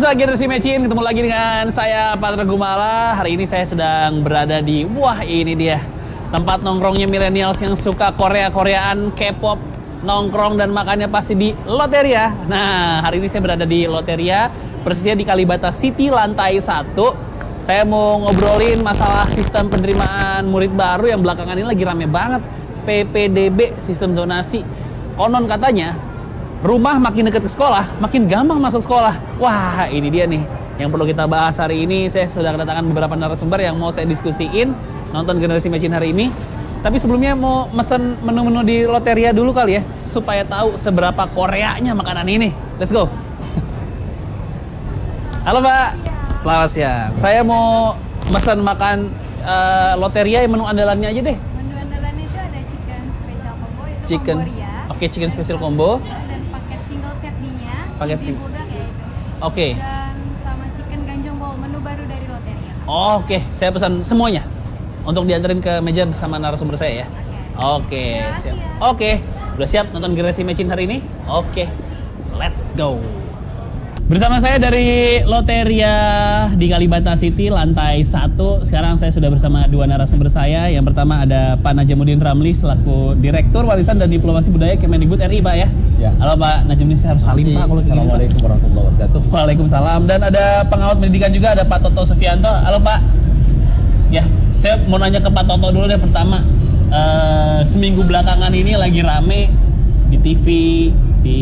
Pemirsa Generasi Mecin, ketemu lagi dengan saya Patra Gumala. Hari ini saya sedang berada di, wah ini dia, tempat nongkrongnya millennials yang suka Korea-Koreaan, K-pop, nongkrong dan makannya pasti di Loteria. Nah, hari ini saya berada di Loteria, persisnya di Kalibata City, lantai 1. Saya mau ngobrolin masalah sistem penerimaan murid baru yang belakangan ini lagi rame banget. PPDB, sistem zonasi. Konon katanya, rumah makin dekat ke sekolah, makin gampang masuk sekolah. Wah, ini dia nih yang perlu kita bahas hari ini. Saya sudah kedatangan beberapa narasumber yang mau saya diskusiin nonton Generasi Mecin hari ini. Tapi sebelumnya mau mesen menu-menu di Loteria dulu kali ya, supaya tahu seberapa Koreanya makanan ini. Let's go. Halo Mbak, selamat siang. Saya mau mesen makan Loteria, yang menu andalannya aja deh. Menu andalannya itu ada chicken special combo, itu Chicken, combo ria. oke, chicken special combo. Dan paket single set D-nya, Paket Easy Bulldog ya itu. Oke. Dan sama chicken ganjong bowl, menu baru dari Loteria. Oke, saya pesan semuanya untuk dianterin ke meja bersama narasumber saya ya. Oke, Terima kasih siap. ya. Oke, udah siap nonton Generasi Mecin hari ini? Oke, let's go. Bersama saya dari Loteria di Kalibata City, lantai 1. Sekarang saya sudah bersama dua narasumber saya. Yang pertama ada Pak Najamuddin Ramli selaku Direktur Warisan dan Diplomasi Budaya Kemendikbud RI, Pak ya. Ya. Halo Pak Najamuddin, saya harus salim Pak kalau gini, Pak. Assalamualaikum warahmatullahi wabarakatuh. Waalaikumsalam. Dan ada pengawat pendidikan juga, ada Pak Toto Sufianto. Halo Pak. Ya, saya mau nanya ke Pak Toto dulu deh pertama. Seminggu belakangan ini lagi rame di TV, di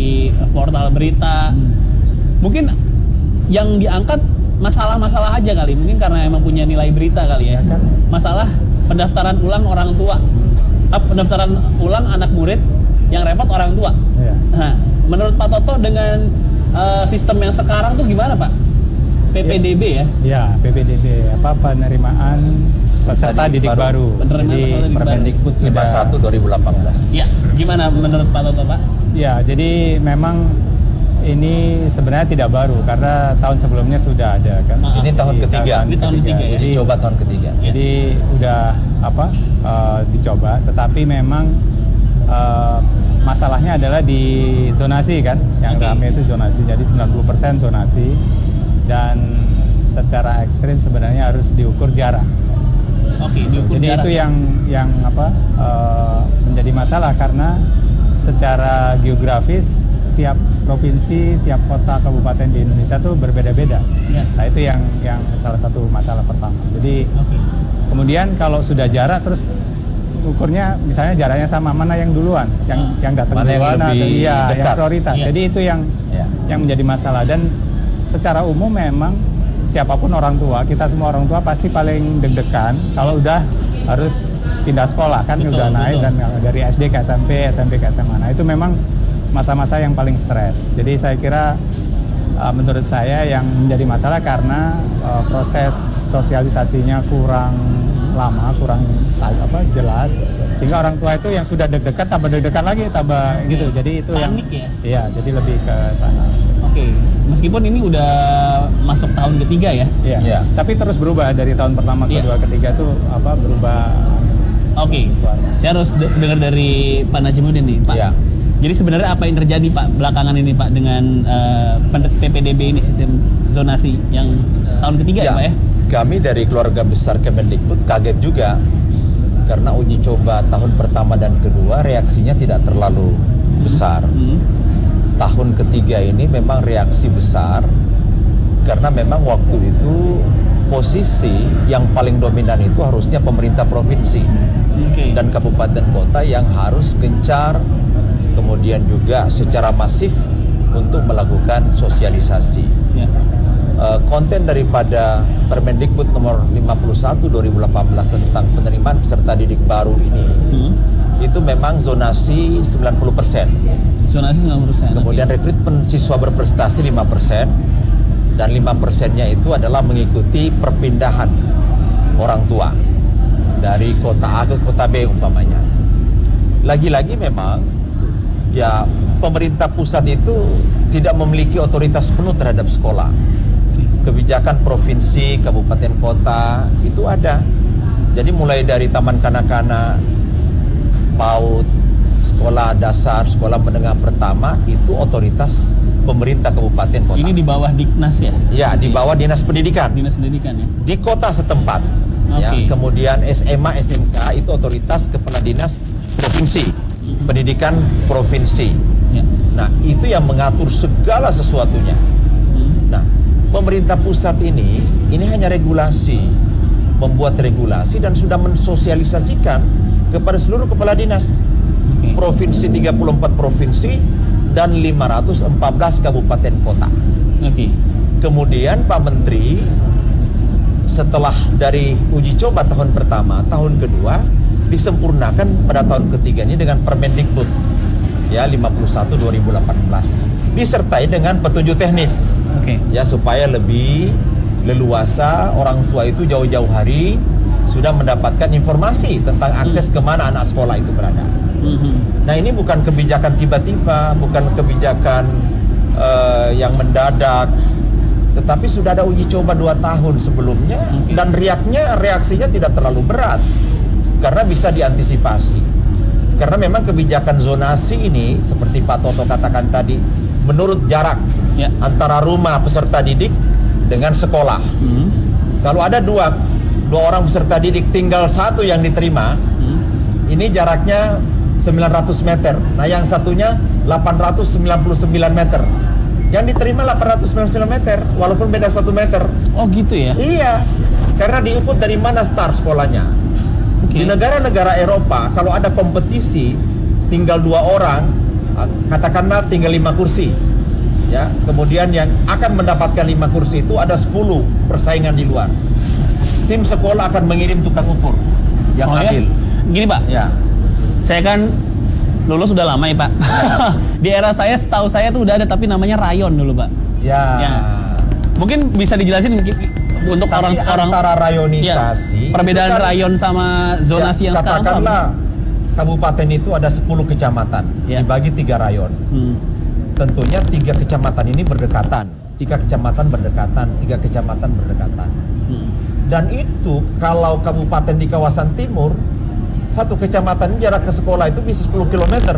portal berita. Mungkin yang diangkat masalah-masalah aja kali. Mungkin karena emang punya nilai berita kali ya. Masalah pendaftaran ulang orang tua. Pendaftaran ulang anak murid yang repot orang tua. Ya. Nah, menurut Pak Toto dengan sistem yang sekarang tuh gimana Pak? PPDB ya? Ya, PPDB penerimaan peserta didik baru. Penerimaan Jadi peserta didik Permendikbud sudah 51 2018. Ya, gimana menurut Pak Toto Pak? Ya, jadi memang ini sebenarnya tidak baru karena tahun sebelumnya sudah ada kan. Ini tahun ketiga. Ini tahun ketiga ya? Jadi coba tahun ketiga. Jadi udah dicoba, tetapi memang masalahnya adalah di zonasi kan, yang Oke. rame itu zonasi. Jadi 90% zonasi dan secara ekstrim sebenarnya harus diukur jarak. Oke, diukur Jadi jarak. itu yang menjadi masalah karena secara geografis tiap provinsi, tiap kota, kabupaten di Indonesia tuh berbeda-beda. Ya. Nah itu yang salah satu masalah pertama. Jadi Oke. kemudian kalau sudah jarak terus ukurnya misalnya jaraknya sama, mana yang duluan, yang datang Mana yang duluan lebih atau yang dekat. prioritas. Iya. Jadi itu Ya. yang menjadi masalah. Dan secara umum memang siapapun orang tua, kita semua orang tua pasti paling deg-degan kalau udah harus pindah sekolah kan, Betul, udah naik betul. dan dari SD ke SMP, SMP ke SMA. Nah itu memang masa-masa yang paling stres. Jadi saya kira menurut saya yang menjadi masalah karena proses sosialisasinya kurang lama, kurang jelas, sehingga orang tua itu yang sudah deg-degan tambah deg-degan lagi, tambah gitu. Jadi itu Panik yang ya? iya, jadi lebih ke sana. Oke, meskipun ini udah masuk tahun ketiga ya. Iya. Iya. Tapi terus berubah dari tahun pertama, Iya. kedua, ketiga tuh berubah. Oke, saya harus dengar dari Pak Najamuddin nih, Pak. Iya. Jadi sebenarnya apa yang terjadi Pak belakangan ini Pak dengan PPDB ini, sistem zonasi yang tahun ketiga ya Pak ya? Kami dari keluarga besar Kemendikbud kaget juga karena uji coba tahun pertama dan kedua reaksinya tidak terlalu besar. Tahun ketiga ini memang reaksi besar karena memang waktu itu posisi yang paling dominan itu harusnya pemerintah provinsi Oke. dan kabupaten kota yang harus gencar, kemudian juga secara masif untuk melakukan sosialisasi. Ya. Konten daripada Permendikbud nomor 51 2018 tentang penerimaan peserta didik baru ini itu memang zonasi 90%. Zonasi 90%. Kemudian rekrutmen siswa berprestasi 5%, dan 5%-nya itu adalah mengikuti perpindahan orang tua dari kota A ke kota B umpamanya. Lagi-lagi memang ya pemerintah pusat itu tidak memiliki otoritas penuh terhadap sekolah. Kebijakan provinsi, kabupaten, kota itu ada. Jadi mulai dari taman kanak-kanak, PAUD, sekolah dasar, sekolah menengah pertama itu otoritas pemerintah kabupaten kota. Ini di bawah Diknas ya? Ya, di bawah Dinas Pendidikan. Dinas Pendidikan ya? Di kota setempat. Ya, Oke. kemudian SMA, SMK itu otoritas kepala dinas provinsi, pendidikan provinsi. Ya. Nah, itu yang mengatur segala sesuatunya. Nah, pemerintah pusat ini hanya regulasi, membuat regulasi dan sudah mensosialisasikan kepada seluruh kepala dinas. Oke. Provinsi 34 provinsi dan 514 kabupaten kota. Oke. Kemudian Pak Menteri setelah dari uji coba tahun pertama, tahun kedua disempurnakan pada tahun ketiga ini dengan Permendikbud ya 51 2018 disertai dengan petunjuk teknis Oke. ya supaya lebih leluasa orang tua itu jauh-jauh hari sudah mendapatkan informasi tentang akses kemana anak sekolah itu berada. Nah, ini bukan kebijakan tiba-tiba, bukan kebijakan yang mendadak, tetapi sudah ada uji coba 2 tahun sebelumnya dan reaksinya tidak terlalu berat karena bisa diantisipasi. Karena memang kebijakan zonasi ini seperti Pak Toto katakan tadi menurut jarak Ya. antara rumah peserta didik dengan sekolah. Kalau ada dua orang peserta didik tinggal satu yang diterima, ini jaraknya 900 meter. Nah, yang satunya 899 meter. Yang diterima 899 meter, walaupun beda 1 meter. Oh gitu ya? Iya, karena diukur dari mana start sekolahnya. Oke. Di negara-negara Eropa, kalau ada kompetisi, tinggal 2 orang, katakanlah tinggal 5 kursi. Ya, kemudian yang akan mendapatkan 5 kursi itu ada 10 persaingan di luar. Tim sekolah akan mengirim tukang ukur yang Oh, ya? adil. Gini Pak, Ya. saya kan lulus sudah lama ya Pak. Di era saya, setahu saya tuh udah ada tapi namanya rayon dulu Pak. Ya. Ya. Mungkin bisa dijelasin mungkin untuk Tapi orang-orang antara rayonisasi, ya, perbedaan itu kan- rayon sama zonasi ya, yang sekarang tuh apa? katakanlah kabupaten itu ada 10 kecamatan, Ya. dibagi 3 rayon. Tentunya 3 kecamatan ini berdekatan, 3 kecamatan berdekatan, 3 kecamatan berdekatan. Dan itu kalau kabupaten di kawasan timur, satu kecamatan jarak ke sekolah itu bisa 10 km.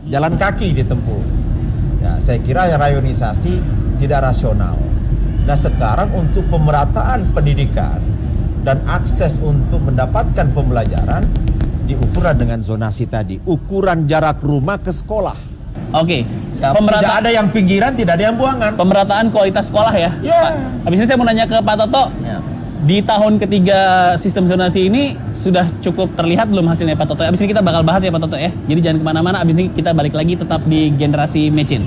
Jalan kaki ditempuh. Ya, saya kira ya rayonisasi tidak rasional. Nah, sekarang untuk pemerataan pendidikan dan akses untuk mendapatkan pembelajaran diukur dengan zonasi tadi, ukuran jarak rumah ke sekolah. Oke. Ya, tidak ada yang pinggiran, tidak ada yang buangan. Pemerataan kualitas sekolah ya. Ya. Pak. Habis ini saya mau nanya ke Pak Toto. Ya. Di tahun ketiga sistem zonasi ini sudah cukup terlihat belum hasilnya Pak Toto? Abis ini kita bakal bahas ya Pak Toto ya. Jadi jangan kemana-mana, abis ini kita balik lagi tetap di Generasi Mecin.